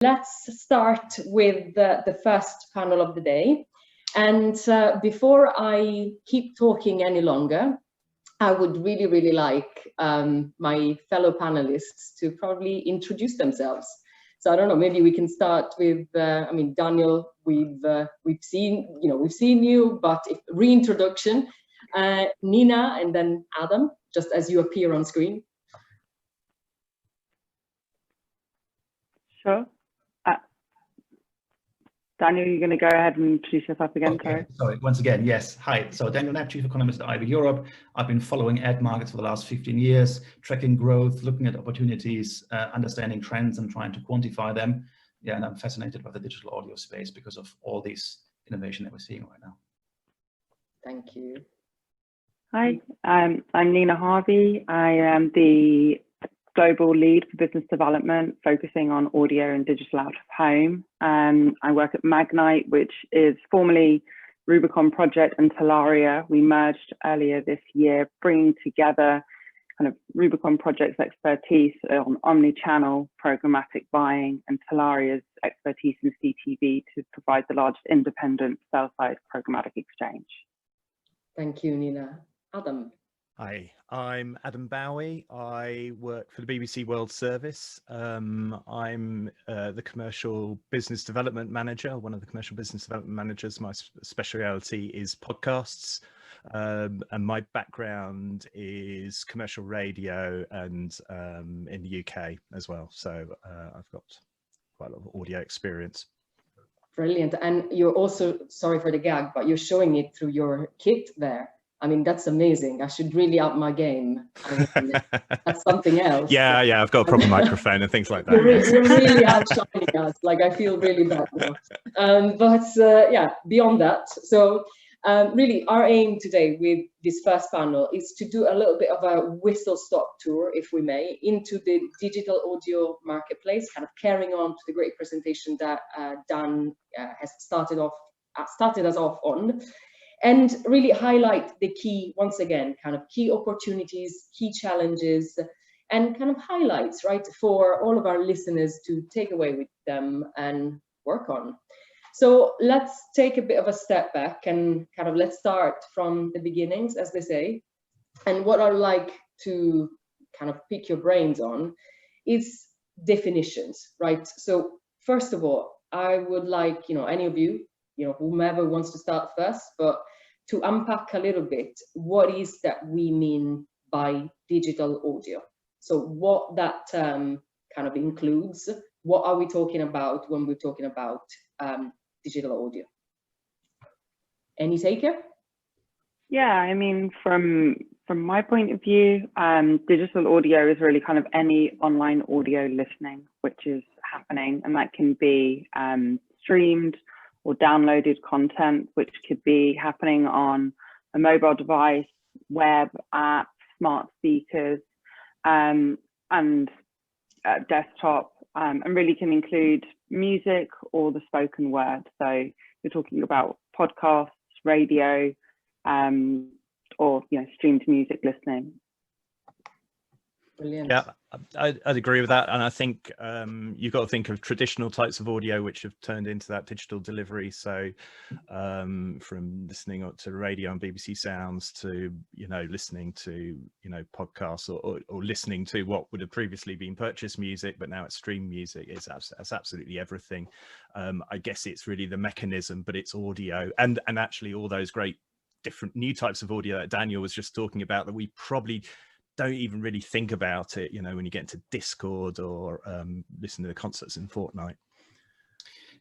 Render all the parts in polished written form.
Let's start with the first panel of the day. And before I keep talking any longer, I would really like my fellow panelists to probably introduce themselves. So I don't know, maybe we can start with, I mean, Daniel, we've seen you, but reintroduction, Nina, and then Adam, just as you appear on screen. Sure. Daniel, you're going to go ahead and introduce yourself again. Okay, sorry, once again, yes. Hi, so Daniel Knapp, Chief Economist at IAB Europe. I've been following ad markets for the last 15 years, tracking growth, looking at opportunities, understanding trends and trying to quantify them. Yeah, and I'm fascinated by the digital audio space because of all this innovation that we're seeing right now. Thank you. Hi, I'm Nina Harvey. I am the global lead for business development, focusing on audio and digital out of home. I work at Magnite, which is formerly Rubicon Project and Talaria. We merged earlier this year, bringing together kind of Rubicon Project's expertise on omni-channel programmatic buying and Talaria's expertise in CTV to provide the largest independent sell-side programmatic exchange. Thank you, Nina. Adam. Hi, I'm Adam Bowie. I work for the BBC World Service. I'm the commercial business development manager, one of the commercial business development managers. My speciality is podcasts, and my background is commercial radio and in the UK as well. So I've got quite a lot of audio experience. Brilliant. And you're also, sorry for the gag, but you're showing it through your kit there. I mean, that's amazing. I should really up my game. I mean, that's something else. Yeah, I've got a proper microphone and things like that. You're really outshining us. Like, I feel really bad now. Yeah, beyond that. So really, our aim today with this first panel is to do a little bit of a whistle-stop tour, if we may, into the digital audio marketplace, kind of carrying on to the great presentation that Dan has started us off on. And really highlight the key, once again, kind of key opportunities, key challenges, and kind of highlights, right, for all of our listeners to take away with them and work on. So let's take a bit of a step back and kind of let's start from the beginnings, as they say. And what I'd like to kind of pick your brains on is definitions, right? So first of all, I would like, any of you, whomever wants to start first, but to unpack a little bit, what is that we mean by digital audio? So what that kind of includes, what are we talking about when we're talking about digital audio? Any taker? Yeah, I mean, from my point of view, digital audio is really kind of any online audio listening, which is happening, and that can be streamed or downloaded content, which could be happening on a mobile device, web app, smart speakers, and desktop, and really can include music or the spoken word. So you're talking about podcasts, radio, or streamed music listening. Brilliant. Yeah, I'd agree with that. And I think you've got to think of traditional types of audio which have turned into that digital delivery. So from listening to radio and BBC Sounds to, listening to, podcasts or listening to what would have previously been purchased music, but now it's streamed music. It's absolutely everything. I guess it's really the mechanism, but it's audio and actually all those great different new types of audio that Daniel was just talking about that we probably don't even really think about it, when you get into Discord or listen to the concerts in Fortnite.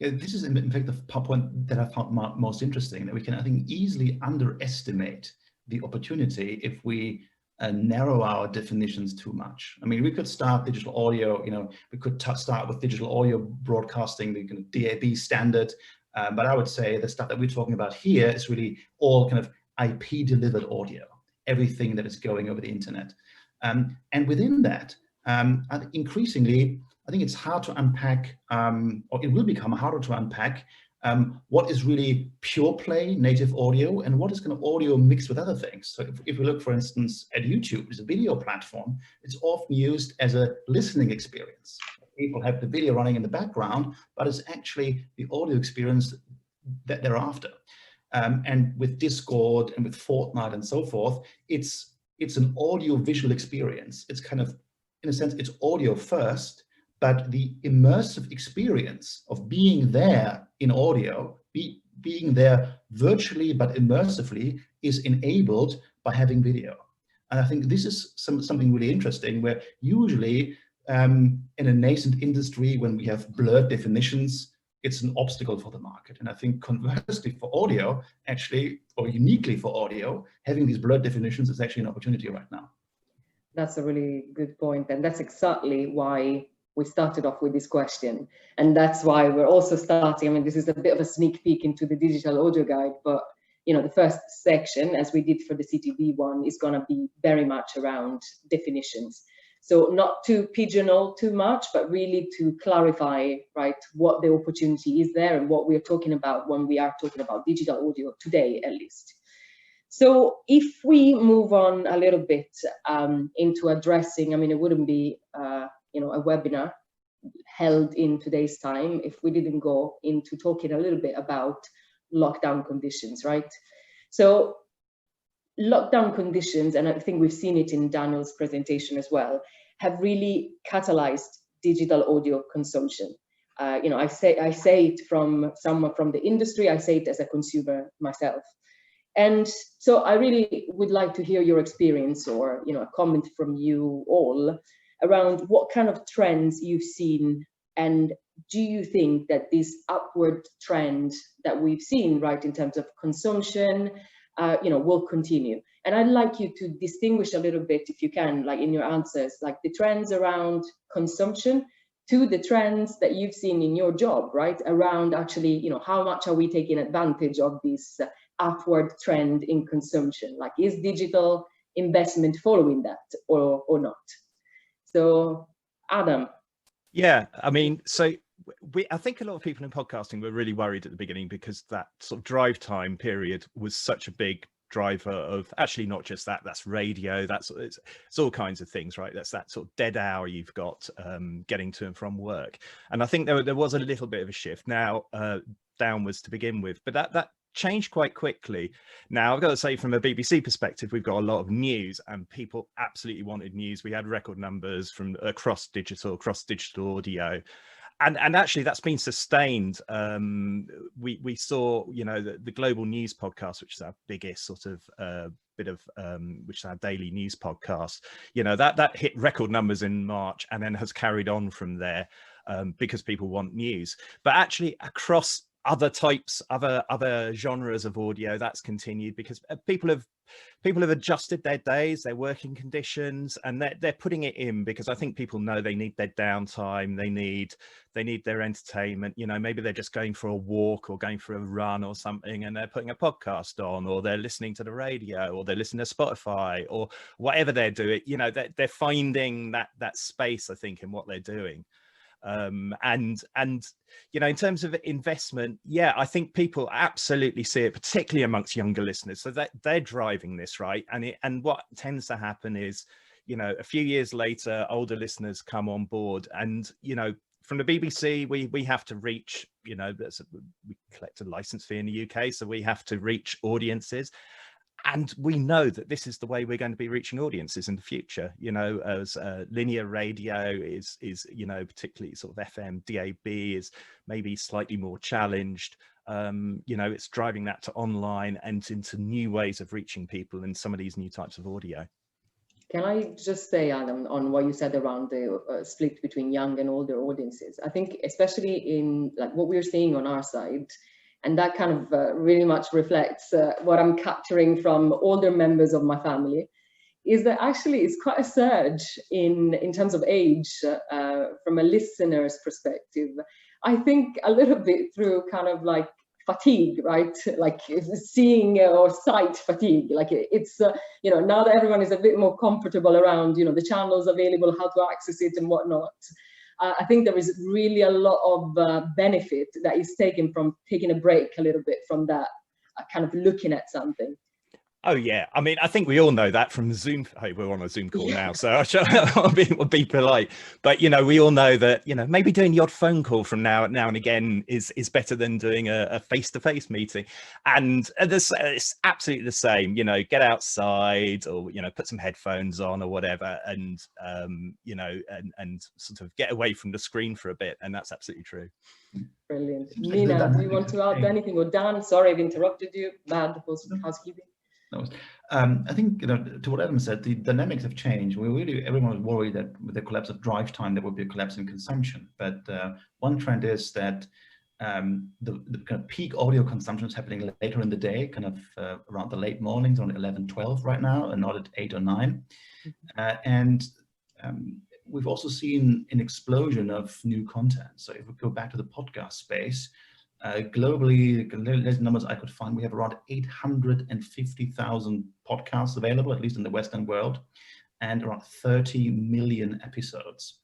Yeah, this is in fact the point that I found most interesting, that we can, I think, easily underestimate the opportunity if we narrow our definitions too much. I mean, we could start digital audio, we could start with digital audio broadcasting, the kind of DAB standard, but I would say the stuff that we're talking about here is really all kind of IP delivered audio, everything that is going over the internet. And within that, increasingly, I think it's hard to unpack, or it will become harder to unpack, what is really pure play native audio and what is kind of audio mixed with other things. So if we look, for instance, at YouTube, it's a video platform, it's often used as a listening experience. people have the video running in the background, but it's actually the audio experience that they're after. And with Discord and with Fortnite and so forth, it's an audio visual experience. It's kind of, in a sense, it's audio first, but the immersive experience of being there in audio, being there virtually but immersively, is enabled by having video. And I think this is something really interesting, where usually in a nascent industry, when we have blurred definitions, it's an obstacle for the market. And I think conversely for audio, actually, or uniquely for audio, having these blurred definitions is actually an opportunity right now. That's a really good point. And that's exactly why we started off with this question. And that's why we're also starting, I mean, this is a bit of a sneak peek into the digital audio guide, but you know, the first section, as we did for the CTV one, is going to be very much around definitions. So not to pigeonhole too much, but really to clarify, right, what the opportunity is there and what we're talking about when we are talking about digital audio today, at least. So if we move on a little bit into addressing, I mean, it wouldn't be, you know, a webinar held in today's time if we didn't go into talking a little bit about lockdown conditions, right? So lockdown conditions, and I think we've seen it in Daniel's presentation as well, have really catalyzed digital audio consumption. You know, I say it from someone from the industry, I say it as a consumer myself. And so I really would like to hear your experience, or, you know, a comment from you all around what kind of trends you've seen, and do you think that this upward trend that we've seen, right, in terms of consumption, you know, will continue? And I'd like you to distinguish a little bit, if you can, like in your answers, like the trends around consumption to the trends that you've seen in your job, right, around actually, you know, how much are we taking advantage of this upward trend in consumption? Like, is digital investment following that or not? So, Adam. Yeah, I mean, so I think a lot of people in podcasting were really worried at the beginning, because that sort of drive time period was such a big driver of actually not just that, that's radio, it's all kinds of things, right? That's that sort of dead hour you've got getting to and from work. And I think there was a little bit of a shift now downwards to begin with, but that changed quite quickly. Now, I've got to say, from a BBC perspective, we've got a lot of news, and people absolutely wanted news. We had record numbers from across digital audio. And actually that's been sustained. We saw, you know, the Global News podcast, which is our biggest sort of which is our daily news podcast, you know, that hit record numbers in March and then has carried on from there because people want news. But actually across other types, other genres of audio, that's continued because people have adjusted their days, their working conditions, and they're putting it in because I think people know they need their downtime, they need their entertainment. You know, maybe they're just going for a walk or going for a run or something, and they're putting a podcast on, or they're listening to the radio, or they're listening to Spotify, or whatever they're doing. You know, they're finding that space, I think, in what they're doing. And you know, in terms of investment, yeah, I think people absolutely see it, particularly amongst younger listeners, so that they're driving this, right? And what tends to happen is, you know, a few years later, older listeners come on board, and you know, from the BBC, we have to reach, you know, we collect a license fee in the UK, so we have to reach audiences. And we know that this is the way we're going to be reaching audiences in the future, you know, as linear radio is, you know, particularly sort of FM, DAB is maybe slightly more challenged. You know, it's driving that to online and into new ways of reaching people in some of these new types of audio. Can I just say, Adam, on what you said around the split between young and older audiences? I think especially in like what we're seeing on our side, and that kind of really much reflects what I'm capturing from older members of my family, is that actually it's quite a surge in terms of age from a listener's perspective. I think a little bit through kind of like fatigue, right? Like seeing or sight fatigue. Like it's, you know, now that everyone is a bit more comfortable around, you know, the channels available, how to access it and whatnot. I think there is really a lot of benefit that is taken from taking a break a little bit from that kind of looking at something. Oh yeah, I mean, I think we all know that from Zoom. Hey, we're on a Zoom call now, so I'll be polite. But you know, we all know that maybe doing the odd phone call from now and again is better than doing a face-to-face meeting. And it's absolutely the same. Get outside or put some headphones on or whatever, and and sort of get away from the screen for a bit. And that's absolutely true. Brilliant. Nina, do you want to add anything? Or Dan, sorry, I've interrupted you. Bad housekeeping. No, I think to what Adam said, the dynamics have changed. Everyone was worried that with the collapse of drive time there would be a collapse in consumption. But one trend is that the kind of peak audio consumption is happening later in the day, kind of around the late mornings, around 11, 12 right now, and not at 8 or 9. And we've also seen an explosion of new content. So if we go back to the podcast space, globally, the latest numbers I could find, we have around 850,000 podcasts available, at least in the Western world, and around 30 million episodes.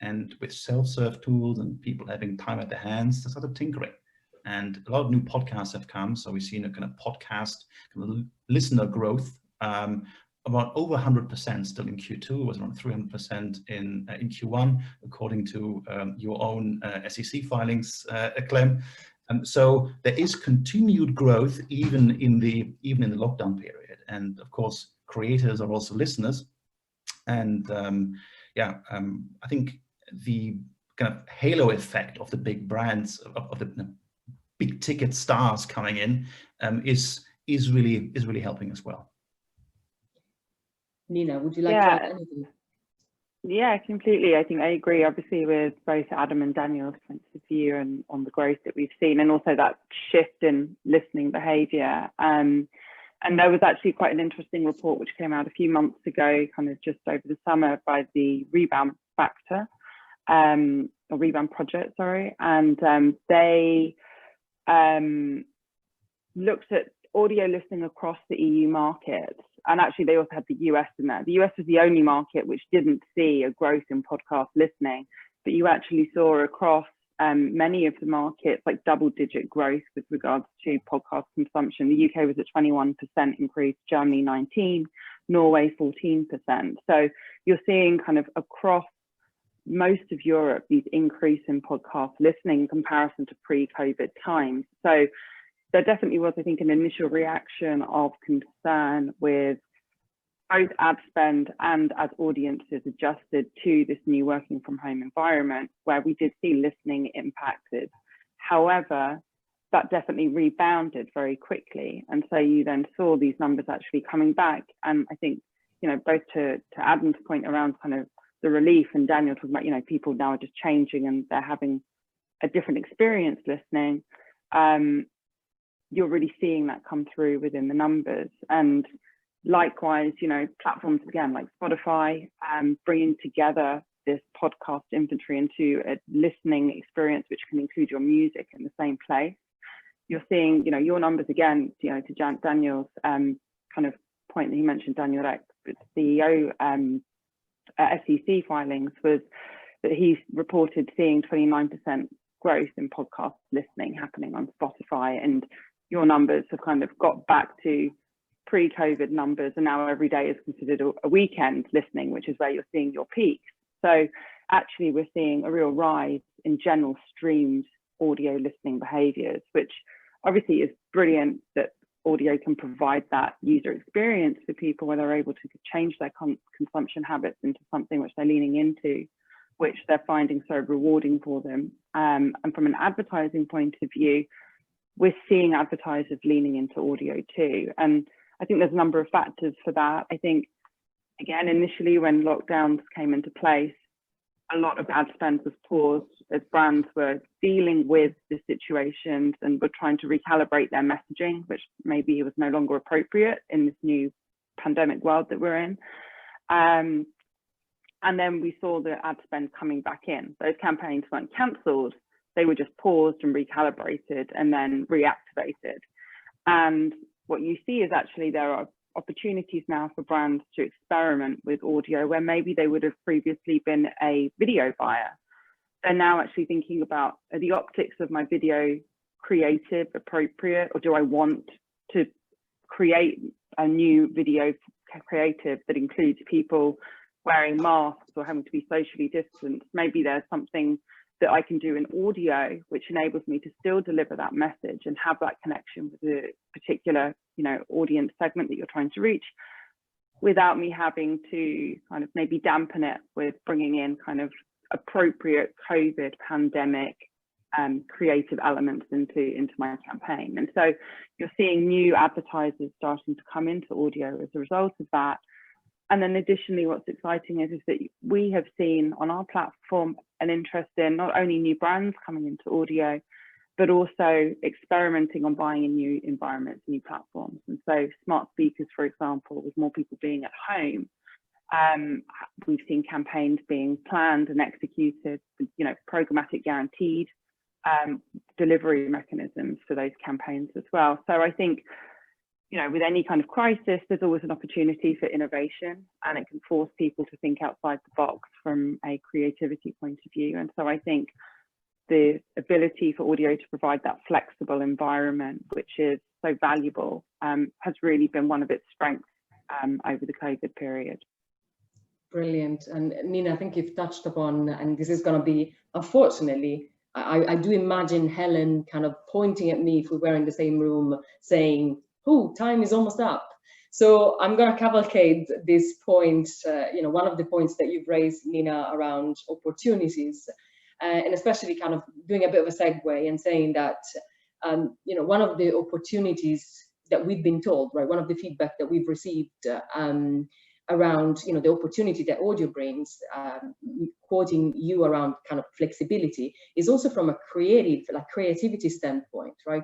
And with self-serve tools and people having time at their hands, they're sort of tinkering. And a lot of new podcasts have come. So we've seen a kind of podcast listener growth, about over 100% still in Q2. It was around 300% in Q1, according to your own SEC filings, Clem. So there is continued growth even in the lockdown period, and of course creators are also listeners. And I think the kind of halo effect of the big brands, of the big ticket stars coming in, is really helping as well. Nina, would you like to add anything? Yeah, completely. I think I agree, obviously, with both Adam and Daniel's points of view and on the growth that we've seen, and also that shift in listening behaviour. And there was actually quite an interesting report which came out a few months ago, kind of just over the summer, by the Rebound Factor, or Rebound Project, sorry. And they looked at audio listening across the EU markets. And actually, they also had the US in there. The US was the only market which didn't see a growth in podcast listening, but you actually saw across many of the markets like double-digit growth with regards to podcast consumption. The UK was at 21% increase, Germany 19%, Norway 14%. So you're seeing kind of across most of Europe these increase in podcast listening in comparison to pre-COVID times. So there definitely was, I think, an initial reaction of concern with both ad spend and as audiences adjusted to this new working from home environment, where we did see listening impacted. However, that definitely rebounded very quickly. And so you then saw these numbers actually coming back. And I think, both to Adam's point around kind of the relief, and Daniel talking about, people now are just changing and they're having a different experience listening. You're really seeing that come through within the numbers. And likewise, platforms again like Spotify, bringing together this podcast inventory into a listening experience which can include your music in the same place. You're seeing, your numbers again, to Daniel's kind of point that he mentioned, Daniel Ek, CEO, SEC filings, was that he's reported seeing 29% growth in podcast listening happening on Spotify, and your numbers have kind of got back to pre-COVID numbers, and now every day is considered a weekend listening, which is where you're seeing your peaks. So actually we're seeing a real rise in general streamed audio listening behaviors, which obviously is brilliant that audio can provide that user experience for people where they're able to change their consumption habits into something which they're leaning into, which they're finding so rewarding for them. And from an advertising point of view, we're seeing advertisers leaning into audio too. And I think there's a number of factors for that. I think, again, initially when lockdowns came into place, a lot of ad spend was paused as brands were dealing with the situations and were trying to recalibrate their messaging, which maybe was no longer appropriate in this new pandemic world that we're in. And then we saw the ad spend coming back in. Those campaigns weren't cancelled, they were just paused and recalibrated and then reactivated. And what you see is actually there are opportunities now for brands to experiment with audio where maybe they would have previously been a video buyer. They're now actually thinking about, are the optics of my video creative, appropriate, or do I want to create a new video creative that includes people wearing masks or having to be socially distanced. Maybe there's something that I can do in audio which enables me to still deliver that message and have that connection with the particular, you know, audience segment that you're trying to reach, without me having to kind of maybe dampen it with bringing in kind of appropriate COVID pandemic creative elements into my campaign. And so you're seeing new advertisers starting to come into audio as a result of that. And then additionally, what's exciting is that we have seen on our platform an interest in not only new brands coming into audio, but also experimenting on buying in new environments, new platforms. And so smart speakers, for example, with more people being at home, we've seen campaigns being planned and executed, you know, programmatic guaranteed delivery mechanisms for those campaigns as well. So I think, you know, with any kind of crisis, there's always an opportunity for innovation, and it can force people to think outside the box from a creativity point of view. And so I think the ability for audio to provide that flexible environment, which is so valuable, has really been one of its strengths over the COVID period. Brilliant. And Nina, I think you've touched upon, and this is going to be, unfortunately, I do imagine Helen kind of pointing at me if we were in the same room saying, "Oh, time is almost up." So I'm going to cavalcade this point, you know, one of the points that you've raised, Nina, around opportunities, and especially kind of doing a bit of a segue and saying that, you know, one of the opportunities that we've been told, right, one of the feedback that we've received around, you know, the opportunity that audio brings, quoting you around kind of flexibility, is also from a creativity standpoint, right?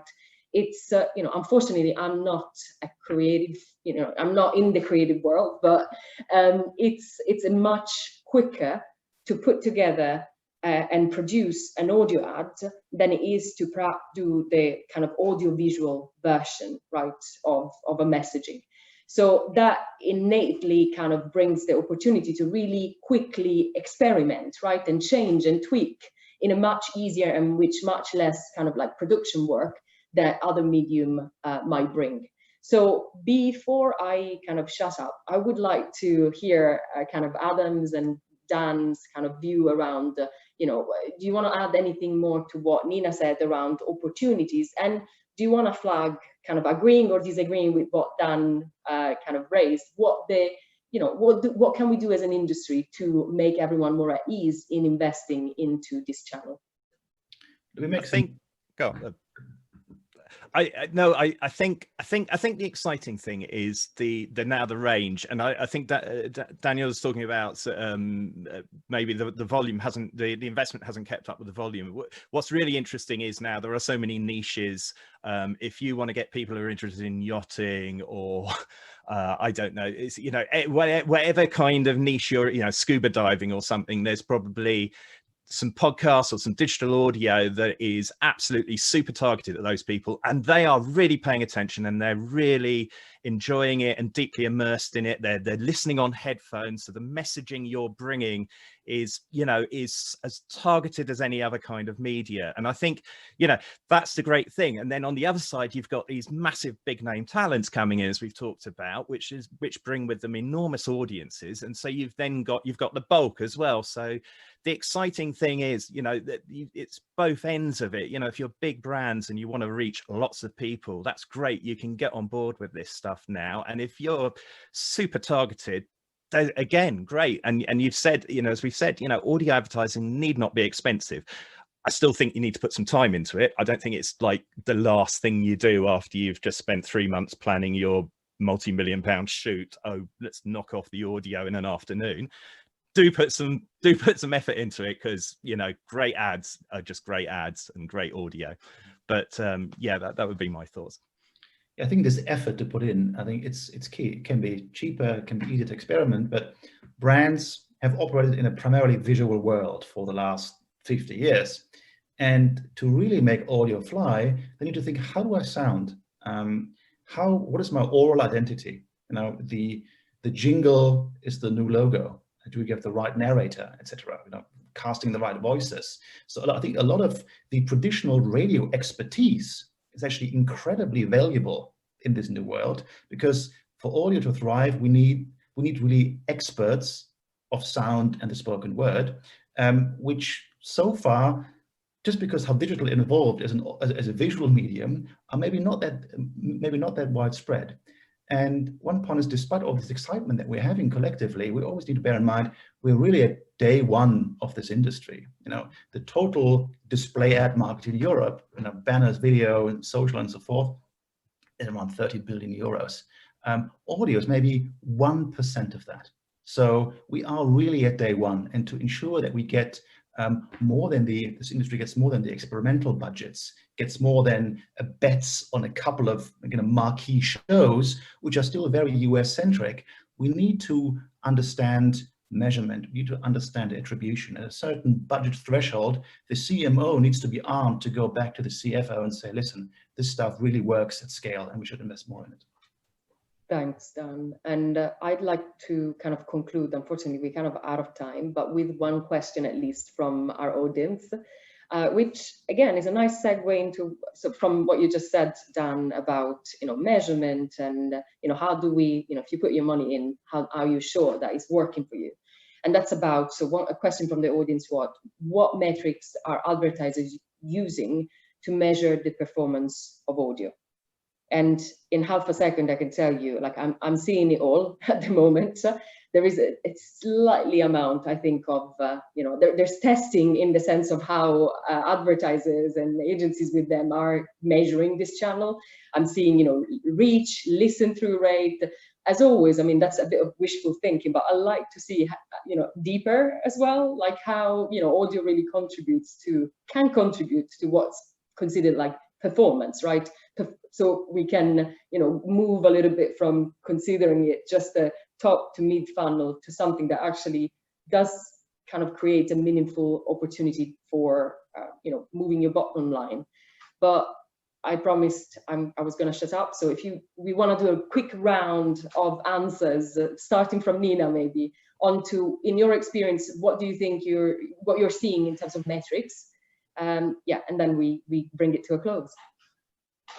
It's, you know, unfortunately, I'm not a creative, you know, I'm not in the creative world, but it's a much quicker to put together and produce an audio ad than it is to perhaps do the kind of audio visual version, right, of a messaging. So that innately kind of brings the opportunity to really quickly experiment, right, and change and tweak in a much easier and which much less kind of like production work that other medium might bring. So before I kind of shut up, I would like to hear kind of Adam's and Dan's kind of view around, you know, do you want to add anything more to what Nina said around opportunities? And do you want to flag kind of agreeing or disagreeing with what Dan kind of raised? What the, you know, what can we do as an industry to make everyone more at ease in investing into this channel? Do we make go. I think the exciting thing is the range, and I think that Daniel was talking about maybe the volume hasn't, the investment hasn't kept up with the volume. What's really interesting is now there are so many niches. If you want to get people who are interested in yachting or I don't know, it's, you know, whatever kind of niche you're, you know, scuba diving or something, there's probably some podcasts or some digital audio that is absolutely super targeted at those people, and they are really paying attention and they're really enjoying it and deeply immersed in it. They're listening on headphones, so the messaging you're bringing is, you know, is as targeted as any other kind of media. And I think, you know, that's the great thing. And then on the other side, you've got these massive big name talents coming in, as we've talked about, which bring with them enormous audiences. And so you've got the bulk as well. So the exciting thing is, you know, that it's both ends of it. You know, if you're big brands and you want to reach lots of people, that's great. You can get on board with this stuff now. And if you're super targeted, again, great. And you've said, you know, as we've said, you know, audio advertising need not be expensive. I still think you need to put some time into it. I don't think it's like the last thing you do after you've just spent 3 months planning your multi-million-pound shoot. Oh, let's knock off the audio in an afternoon. Do put some effort into it, because, you know, great ads are just great ads and great audio. But yeah, that would be my thoughts. I think this effort to put in, I think it's key. It can be cheaper, it can be easier to experiment, but brands have operated in a primarily visual world for the last 50 years. And to really make audio fly, they need to think, how do I sound? What is my oral identity? You know, the jingle is the new logo. Do we get the right narrator, etc.? You know, casting the right voices. So I think a lot of the traditional radio expertise is actually incredibly valuable in this new world, because for audio to thrive, we need really experts of sound and the spoken word, which so far, just because how digital evolved as a visual medium, are maybe not that widespread. And one point is, despite all this excitement that we're having collectively, we always need to bear in mind we're really at day one of this industry. You know, the total display ad market in Europe, you know, banners, video, and social, and so forth, is around 30 billion euros. Audio is maybe 1% of that. So we are really at day one, and to ensure that we get more than this industry gets more than the experimental budgets, gets more than bets on a couple of marquee shows, which are still very US centric, we need to understand measurement, we need to understand attribution. At a certain budget threshold, the CMO needs to be armed to go back to the CFO and say, listen, this stuff really works at scale and we should invest more in it. Thanks, Dan. And I'd like to kind of conclude, unfortunately, we're kind of out of time, but with one question at least from our audience, which again is a nice segue into, so from what you just said, Dan, about, you know, measurement and, you know, how do we, you know, if you put your money in, how are you sure that it's working for you? And that's about, so a question from the audience, what metrics are advertisers using to measure the performance of audio? And in half a second, I can tell you, like, I'm seeing it all at the moment. There is a slightly amount, I think, of, you know, there's testing in the sense of how advertisers and agencies with them are measuring this channel. I'm seeing, you know, reach, listen through rate. As always, I mean, that's a bit of wishful thinking, but I like to see, you know, deeper as well, like how, you know, audio really can contribute to what's considered like performance, right? So we can, you know, move a little bit from considering it just a top to mid funnel to something that actually does kind of create a meaningful opportunity for, you know, moving your bottom line. But I promised I was going to shut up. So if we want to do a quick round of answers, starting from Nina, maybe onto, in your experience, what do you think what you're seeing in terms of metrics? Yeah, and then we bring it to a close.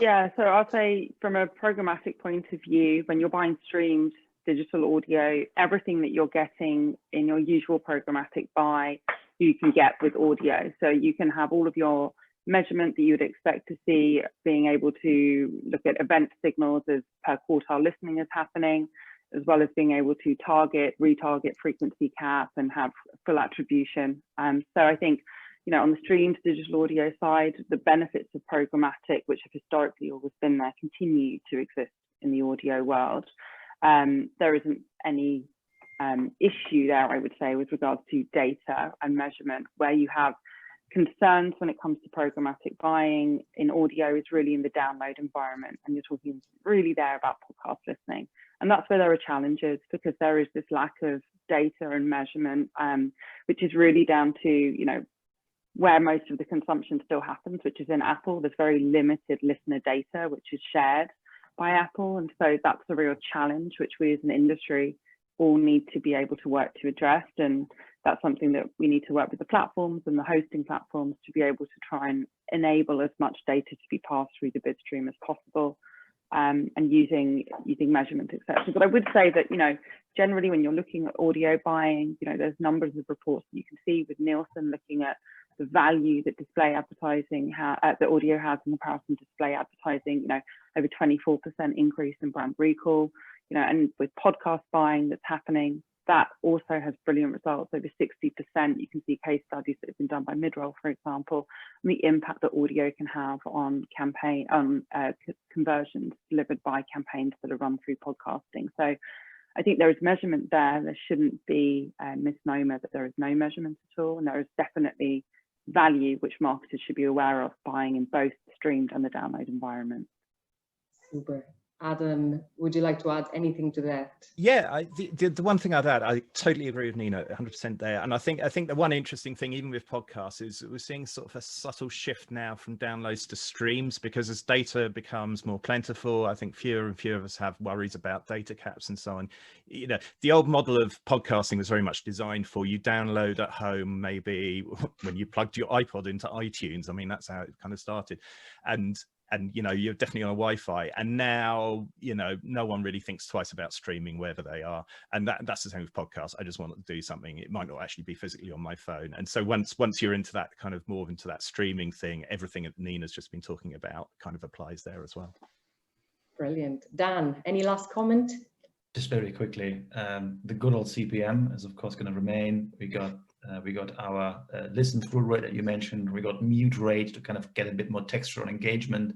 Yeah, so I'll say from a programmatic point of view, when you're buying streamed digital audio, everything that you're getting in your usual programmatic buy, you can get with audio. So you can have all of your measurement that you would expect to see, being able to look at event signals as per quartile listening is happening, as well as being able to target, retarget, frequency cap, and have full attribution. So I think, you know, on the streamed digital audio side, the benefits of programmatic, which have historically always been there, continue to exist in the audio world. There isn't any issue there, I would say, with regards to data and measurement. Where you have concerns when it comes to programmatic buying in audio is really in the download environment, and you're talking really there about podcast listening. And that's where there are challenges, because there is this lack of data and measurement, which is really down to, you know, where most of the consumption still happens, which is in Apple. There's very limited listener data, which is shared by Apple. And so that's a real challenge, which we as an industry all need to be able to work to address. And that's something that we need to work with the platforms and the hosting platforms to be able to try and enable as much data to be passed through the bid stream as possible, and using measurement, etc. But I would say that, you know, generally when you're looking at audio buying, you know, there's numbers of reports that you can see with Nielsen looking at the value that display advertising, the audio has in comparison to display advertising, you know, over 24% increase in brand recall, you know, and with podcast buying that's happening, that also has brilliant results, over 60%. You can see case studies that have been done by Midroll, for example, and the impact that audio can have on conversions delivered by campaigns that are run through podcasting. So I think there is measurement there. There shouldn't be a misnomer that there is no measurement at all, and there is definitely value which marketers should be aware of buying in both the streamed and the download environment. Super. Adam, would you like to add anything to that? Yeah, the one thing I'd add, I totally agree with Nina, 100% there. And I think the one interesting thing, even with podcasts, is we're seeing sort of a subtle shift now from downloads to streams, because as data becomes more plentiful, I think fewer and fewer of us have worries about data caps and so on. You know, the old model of podcasting was very much designed for you download at home, maybe when you plugged your iPod into iTunes. I mean, that's how it kind of started. And and you know, you're definitely on a Wi-Fi, and now, you know, no one really thinks twice about streaming wherever they are. And that's the same with podcasts. I just want to do something, it might not actually be physically on my phone. And so once you're into that kind of more into that streaming thing, everything that Nina's just been talking about kind of applies there as well. Brilliant. Dan, any last comment? Just very quickly, the good old CPM is of course going to remain. We got our listen through rate that you mentioned. We got mute rate to kind of get a bit more textural engagement.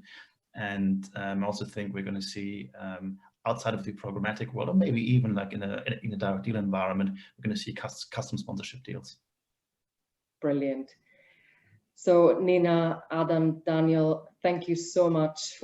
And I also think we're going to see outside of the programmatic world, or maybe even like in a direct deal environment, we're going to see custom sponsorship deals. Brilliant. So Nina, Adam, Daniel, thank you so much